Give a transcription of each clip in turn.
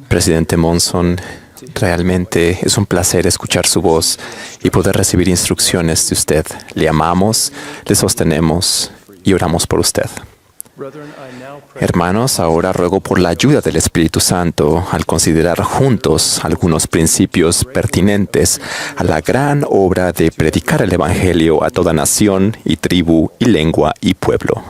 Presidente Monson, realmente es un placer escuchar su voz y poder recibir instrucciones de usted. Le amamos, le sostenemos y oramos por usted. Hermanos, ahora ruego por la ayuda del Espíritu Santo al considerar juntos algunos principios pertinentes a la gran obra de predicar el Evangelio a toda nación y tribu y lengua y pueblo.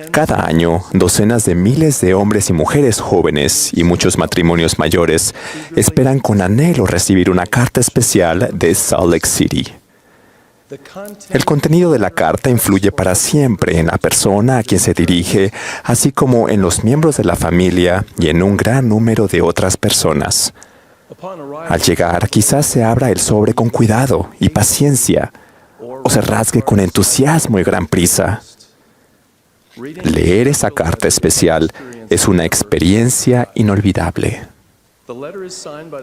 Cada año, docenas de miles de hombres y mujeres jóvenes y muchos matrimonios mayores esperan con anhelo recibir una carta especial de Salt Lake City. El contenido de la carta influye para siempre en la persona a quien se dirige, así como en los miembros de la familia y en un gran número de otras personas. Al llegar, quizás se abra el sobre con cuidado y paciencia, o se rasgue con entusiasmo y gran prisa. Leer esa carta especial es una experiencia inolvidable.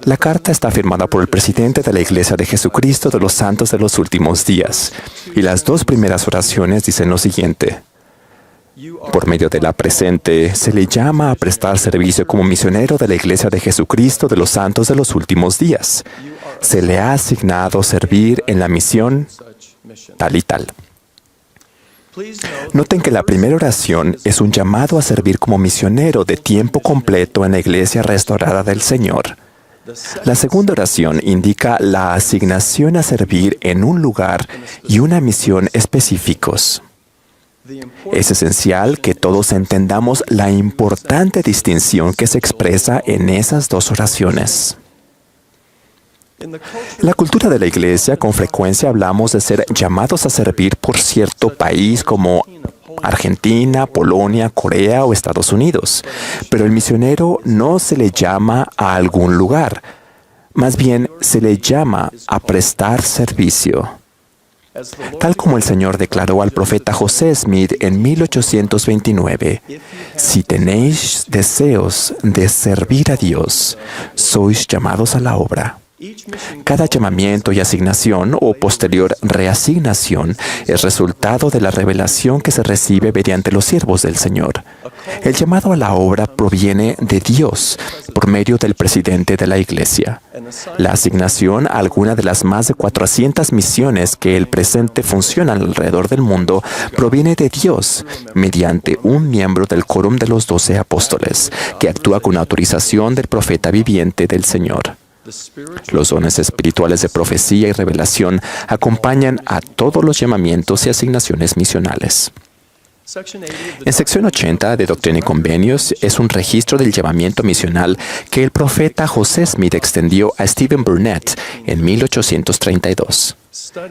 La carta está firmada por el presidente de la Iglesia de Jesucristo de los Santos de los Últimos Días, y las dos primeras oraciones dicen lo siguiente: por medio de la presente, se le llama a prestar servicio como misionero de la Iglesia de Jesucristo de los Santos de los Últimos Días. Se le ha asignado servir en la misión tal y tal. Noten que la primera oración es un llamado a servir como misionero de tiempo completo en la Iglesia restaurada del Señor. La segunda oración indica la asignación a servir en un lugar y una misión específicos. Es esencial que todos entendamos la importante distinción que se expresa en esas dos oraciones. En la cultura de la Iglesia, con frecuencia hablamos de ser llamados a servir por cierto país como Argentina, Polonia, Corea o Estados Unidos. Pero el misionero no se le llama a algún lugar. Más bien, se le llama a prestar servicio. Tal como el Señor declaró al profeta José Smith en 1829, si tenéis deseos de servir a Dios, sois llamados a la obra. Cada llamamiento y asignación o posterior reasignación es resultado de la revelación que se recibe mediante los siervos del Señor. El llamado a la obra proviene de Dios por medio del presidente de la Iglesia. La asignación a alguna de las más de 400 misiones que el presente funcionan alrededor del mundo proviene de Dios mediante un miembro del quórum de los 12 apóstoles, que actúa con autorización del profeta viviente del Señor. Los dones espirituales de profecía y revelación acompañan a todos los llamamientos y asignaciones misionales. En sección 80 de Doctrina y Convenios es un registro del llamamiento misional que el profeta José Smith extendió a Stephen Burnett en 1832.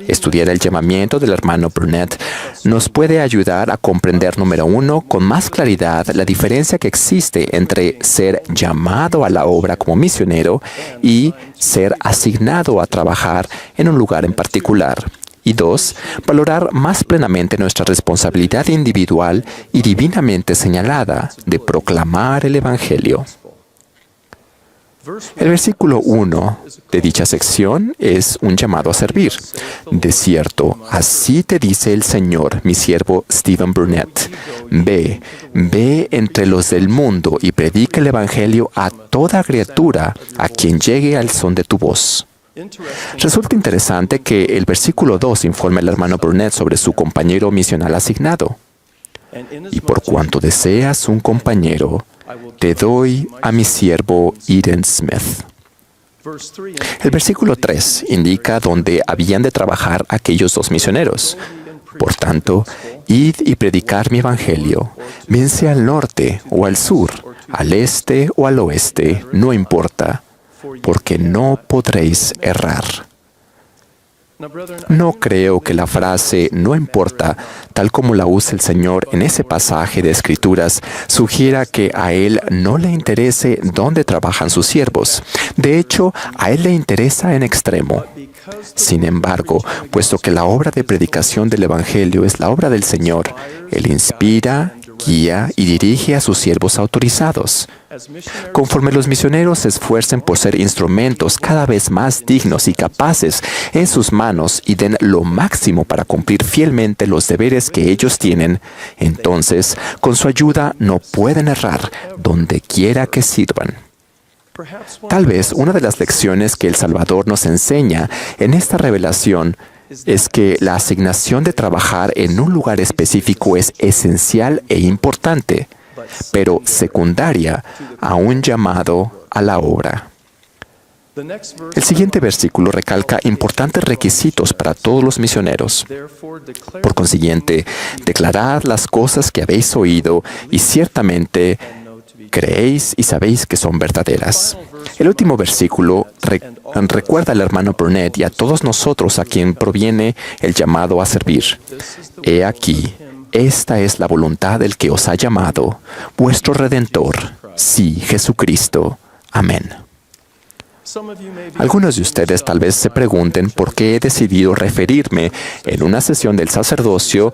Estudiar el llamamiento del hermano Burnett nos puede ayudar a comprender, número uno, con más claridad la diferencia que existe entre ser llamado a la obra como misionero y ser asignado a trabajar en un lugar en particular. Y dos, valorar más plenamente nuestra responsabilidad individual y divinamente señalada de proclamar el Evangelio. El versículo 1 de dicha sección es un llamado a servir. De cierto, así te dice el Señor, mi siervo Stephen Burnett. Ve entre los del mundo y predica el Evangelio a toda criatura, a quien llegue al son de tu voz. Resulta interesante que el versículo 2 informa al hermano Burnett sobre su compañero misional asignado. Y por cuanto deseas un compañero, te doy a mi siervo Eden Smith. El versículo 3 indica dónde habían de trabajar aquellos dos misioneros. Por tanto, id y predicar mi evangelio, bien sea al norte o al sur, al este o al oeste, no importa, porque no podréis errar. No creo que la frase "no importa", tal como la usa el Señor en ese pasaje de Escrituras, sugiera que a Él no le interese dónde trabajan sus siervos. De hecho, a Él le interesa en extremo. Sin embargo, puesto que la obra de predicación del Evangelio es la obra del Señor, Él inspira guía y dirige a sus siervos autorizados. Conforme los misioneros se esfuercen por ser instrumentos cada vez más dignos y capaces en sus manos y den lo máximo para cumplir fielmente los deberes que ellos tienen, entonces, con su ayuda no pueden errar donde quiera que sirvan. Tal vez una de las lecciones que el Salvador nos enseña en esta revelación es que la asignación de trabajar en un lugar específico es esencial e importante, pero secundaria a un llamado a la obra. El siguiente versículo recalca importantes requisitos para todos los misioneros. Por consiguiente, declarad las cosas que habéis oído y ciertamente creéis y sabéis que son verdaderas. El último versículo recuerda al hermano Burnett y a todos nosotros a quien proviene el llamado a servir. He aquí, esta es la voluntad del que os ha llamado, vuestro Redentor, sí, Jesucristo. Amén. Algunos de ustedes tal vez se pregunten por qué he decidido referirme en una sesión del sacerdocio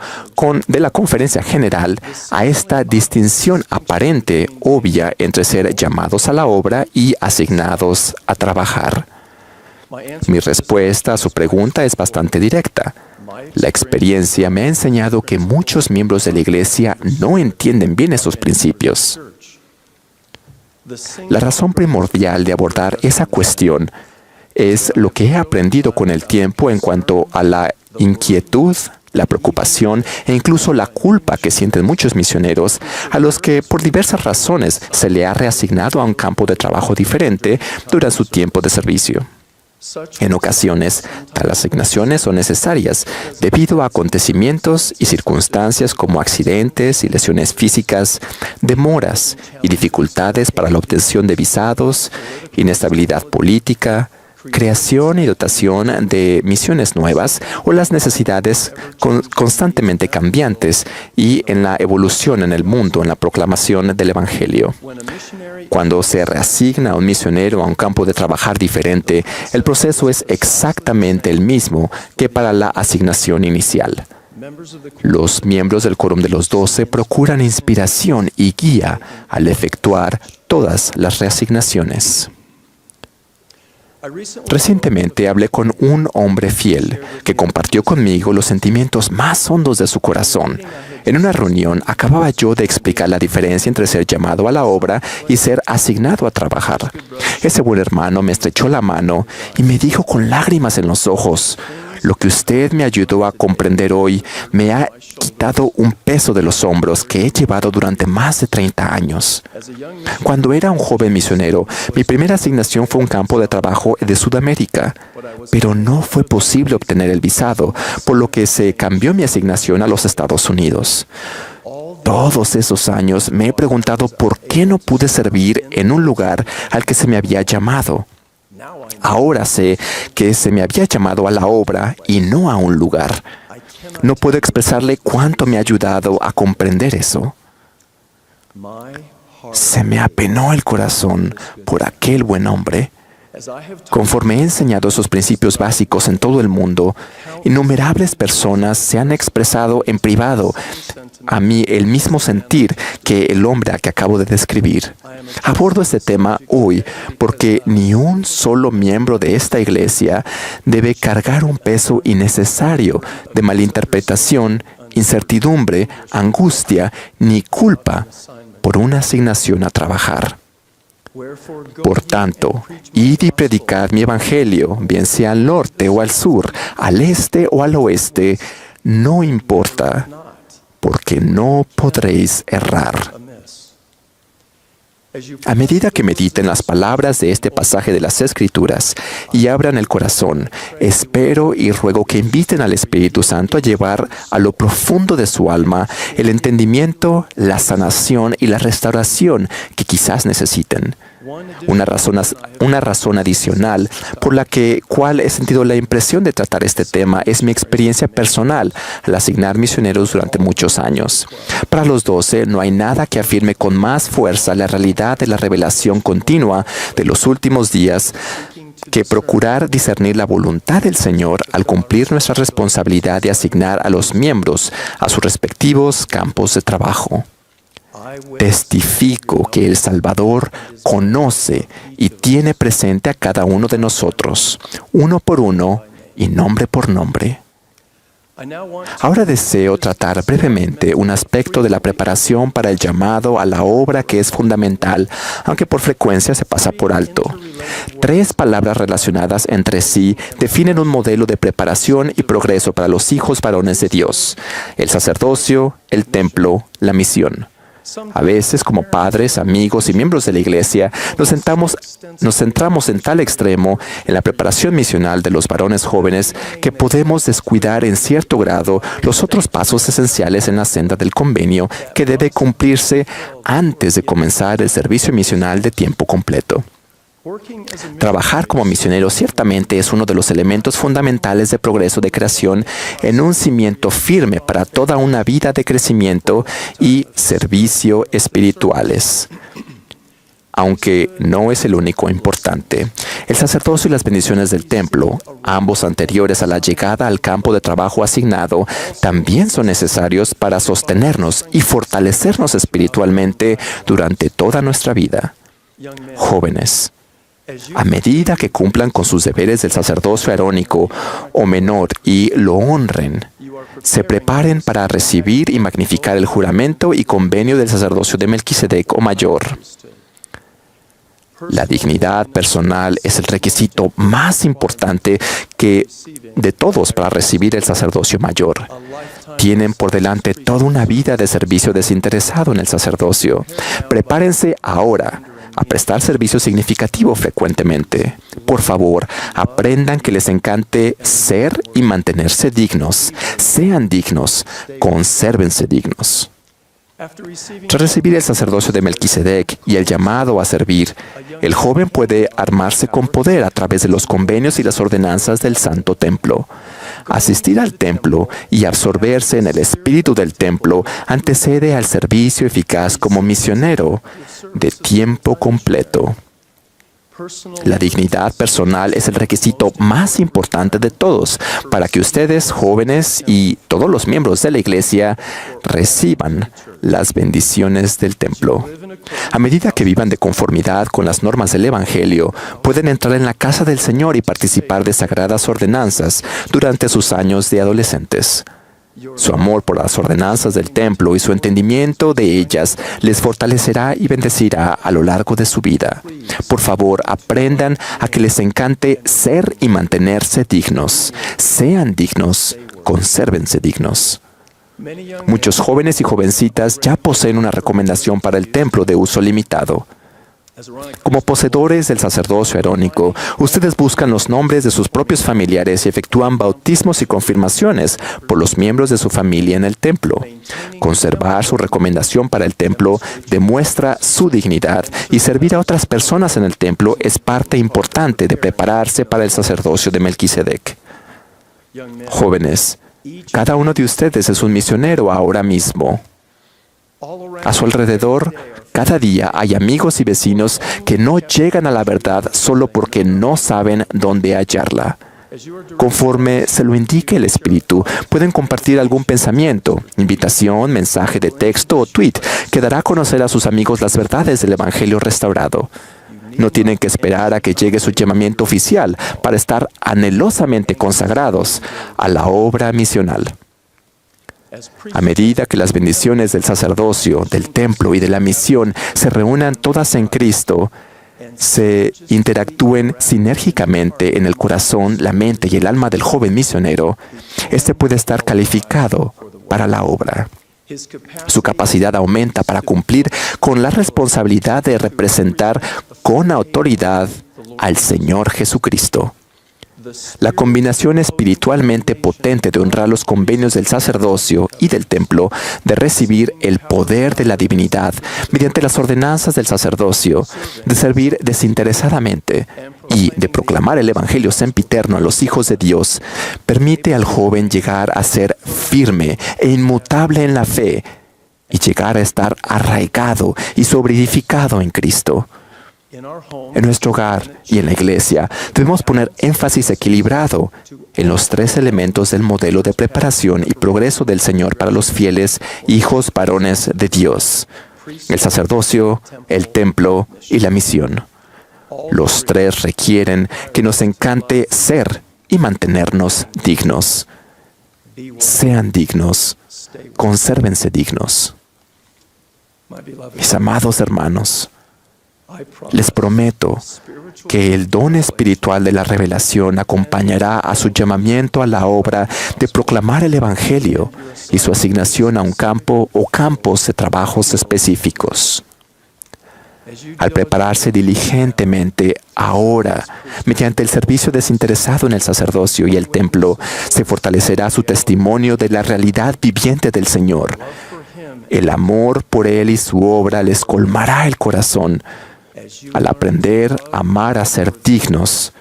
de la conferencia general a esta distinción aparente, obvia, entre ser llamados a la obra y asignados a trabajar. Mi respuesta a su pregunta es bastante directa. La experiencia me ha enseñado que muchos miembros de la Iglesia no entienden bien esos principios. La razón primordial de abordar esa cuestión es lo que he aprendido con el tiempo en cuanto a la inquietud, la preocupación e incluso la culpa que sienten muchos misioneros a los que por diversas razones se le ha reasignado a un campo de trabajo diferente durante su tiempo de servicio. En ocasiones, tales asignaciones son necesarias debido a acontecimientos y circunstancias como accidentes y lesiones físicas, demoras y dificultades para la obtención de visados, inestabilidad política, creación y dotación de misiones nuevas o las necesidades constantemente cambiantes y en la evolución en el mundo, en la proclamación del Evangelio. Cuando se reasigna a un misionero a un campo de trabajar diferente, el proceso es exactamente el mismo que para la asignación inicial. Los miembros del Quórum de los 12 procuran inspiración y guía al efectuar todas las reasignaciones. Recientemente hablé con un hombre fiel que compartió conmigo los sentimientos más hondos de su corazón. En una reunión acababa yo de explicar la diferencia entre ser llamado a la obra y ser asignado a trabajar. Ese buen hermano me estrechó la mano y me dijo con lágrimas en los ojos: lo que usted me ayudó a comprender hoy me ha quitado un peso de los hombros que he llevado durante más de 30 años. Cuando era un joven misionero, mi primera asignación fue un campo de trabajo de Sudamérica, pero no fue posible obtener el visado, por lo que se cambió mi asignación a los Estados Unidos. Todos esos años me he preguntado por qué no pude servir en un lugar al que se me había llamado. Ahora sé que se me había llamado a la obra y no a un lugar. No puedo expresarle cuánto me ha ayudado a comprender eso. Se me apenó el corazón por aquel buen hombre. Conforme he enseñado esos principios básicos en todo el mundo, innumerables personas se han expresado en privado a mí el mismo sentir que el hombre a que acabo de describir. Abordo este tema hoy porque ni un solo miembro de esta iglesia debe cargar un peso innecesario de malinterpretación, incertidumbre, angustia ni culpa por una asignación a trabajar. Por tanto, id y predicad mi evangelio, bien sea al norte o al sur, al este o al oeste, no importa, porque no podréis errar. A medida que mediten las palabras de este pasaje de las Escrituras y abran el corazón, espero y ruego que inviten al Espíritu Santo a llevar a lo profundo de su alma el entendimiento, la sanación y la restauración que quizás necesiten. Una razón adicional por la cual he sentido la impresión de tratar este tema es mi experiencia personal al asignar misioneros durante muchos años. Para los 12 no hay nada que afirme con más fuerza la realidad de la revelación continua de los últimos días que procurar discernir la voluntad del Señor al cumplir nuestra responsabilidad de asignar a los miembros a sus respectivos campos de trabajo. Testifico que el Salvador conoce y tiene presente a cada uno de nosotros, uno por uno y nombre por nombre. Ahora deseo tratar brevemente un aspecto de la preparación para el llamado a la obra que es fundamental, aunque por frecuencia se pasa por alto. 3 palabras relacionadas entre sí definen un modelo de preparación y progreso para los hijos varones de Dios: el sacerdocio, el templo, la misión. A veces, como padres, amigos y miembros de la Iglesia, nos centramos en tal extremo en la preparación misional de los varones jóvenes que podemos descuidar en cierto grado los otros pasos esenciales en la senda del convenio que debe cumplirse antes de comenzar el servicio misional de tiempo completo. Trabajar como misionero ciertamente es uno de los elementos fundamentales de progreso de creación en un cimiento firme para toda una vida de crecimiento y servicio espirituales. Aunque no es el único importante. El sacerdocio y las bendiciones del templo, ambos anteriores a la llegada al campo de trabajo asignado, también son necesarios para sostenernos y fortalecernos espiritualmente durante toda nuestra vida. Jóvenes, a medida que cumplan con sus deberes del sacerdocio arónico o menor y lo honren, se preparen para recibir y magnificar el juramento y convenio del sacerdocio de Melquisedec o mayor. La dignidad personal es el requisito más importante de todos para recibir el sacerdocio mayor. Tienen por delante toda una vida de servicio desinteresado en el sacerdocio. Prepárense ahora a prestar servicio significativo frecuentemente. Por favor, aprendan que les encante ser y mantenerse dignos. Sean dignos, consérvense dignos. Tras recibir el sacerdocio de Melquisedec y el llamado a servir, el joven puede armarse con poder a través de los convenios y las ordenanzas del Santo Templo. Asistir al templo y absorberse en el espíritu del templo antecede al servicio eficaz como misionero de tiempo completo. La dignidad personal es el requisito más importante de todos para que ustedes, jóvenes y todos los miembros de la Iglesia, reciban las bendiciones del templo. A medida que vivan de conformidad con las normas del Evangelio, pueden entrar en la casa del Señor y participar de sagradas ordenanzas durante sus años de adolescentes. Su amor por las ordenanzas del templo y su entendimiento de ellas les fortalecerá y bendecirá a lo largo de su vida. Por favor, aprendan a que les encante ser y mantenerse dignos. Sean dignos, consérvense dignos. Muchos jóvenes y jovencitas ya poseen una recomendación para el templo de uso limitado. Como poseedores del sacerdocio arónico, ustedes buscan los nombres de sus propios familiares y efectúan bautismos y confirmaciones por los miembros de su familia en el templo. Conservar su recomendación para el templo demuestra su dignidad y servir a otras personas en el templo es parte importante de prepararse para el sacerdocio de Melquisedec. Jóvenes, cada uno de ustedes es un misionero ahora mismo. A su alrededor, cada día hay amigos y vecinos que no llegan a la verdad solo porque no saben dónde hallarla. Conforme se lo indique el Espíritu, pueden compartir algún pensamiento, invitación, mensaje de texto o tweet que dará a conocer a sus amigos las verdades del Evangelio restaurado. No tienen que esperar a que llegue su llamamiento oficial para estar anhelosamente consagrados a la obra misional. A medida que las bendiciones del sacerdocio, del templo y de la misión se reúnan todas en Cristo, se interactúen sinérgicamente en el corazón, la mente y el alma del joven misionero, este puede estar calificado para la obra. Su capacidad aumenta para cumplir con la responsabilidad de representar con autoridad al Señor Jesucristo. La combinación espiritualmente potente de honrar los convenios del sacerdocio y del templo, de recibir el poder de la divinidad mediante las ordenanzas del sacerdocio, de servir desinteresadamente y de proclamar el Evangelio sempiterno a los hijos de Dios, permite al joven llegar a ser firme e inmutable en la fe y llegar a estar arraigado y sobreedificado en Cristo. En nuestro hogar y en la Iglesia debemos poner énfasis equilibrado en los 3 elementos del modelo de preparación y progreso del Señor para los fieles hijos varones de Dios: el sacerdocio, el templo y la misión. Los tres requieren que nos encante ser y mantenernos dignos. Sean dignos, consérvense dignos. Mis amados hermanos, les prometo que el don espiritual de la revelación acompañará a su llamamiento a la obra de proclamar el Evangelio y su asignación a un campo o campos de trabajos específicos. Al prepararse diligentemente ahora, mediante el servicio desinteresado en el sacerdocio y el templo, se fortalecerá su testimonio de la realidad viviente del Señor. El amor por Él y su obra les colmará el corazón. Al aprender a amar a ser dignos,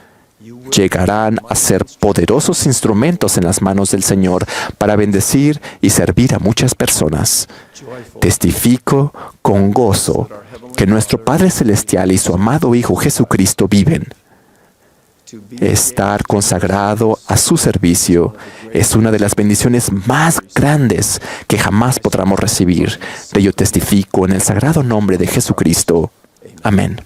llegarán a ser poderosos instrumentos en las manos del Señor para bendecir y servir a muchas personas. Testifico con gozo que nuestro Padre Celestial y su amado Hijo Jesucristo viven. Estar consagrado a su servicio es una de las bendiciones más grandes que jamás podamos recibir. De ello testifico en el sagrado nombre de Jesucristo. Amén.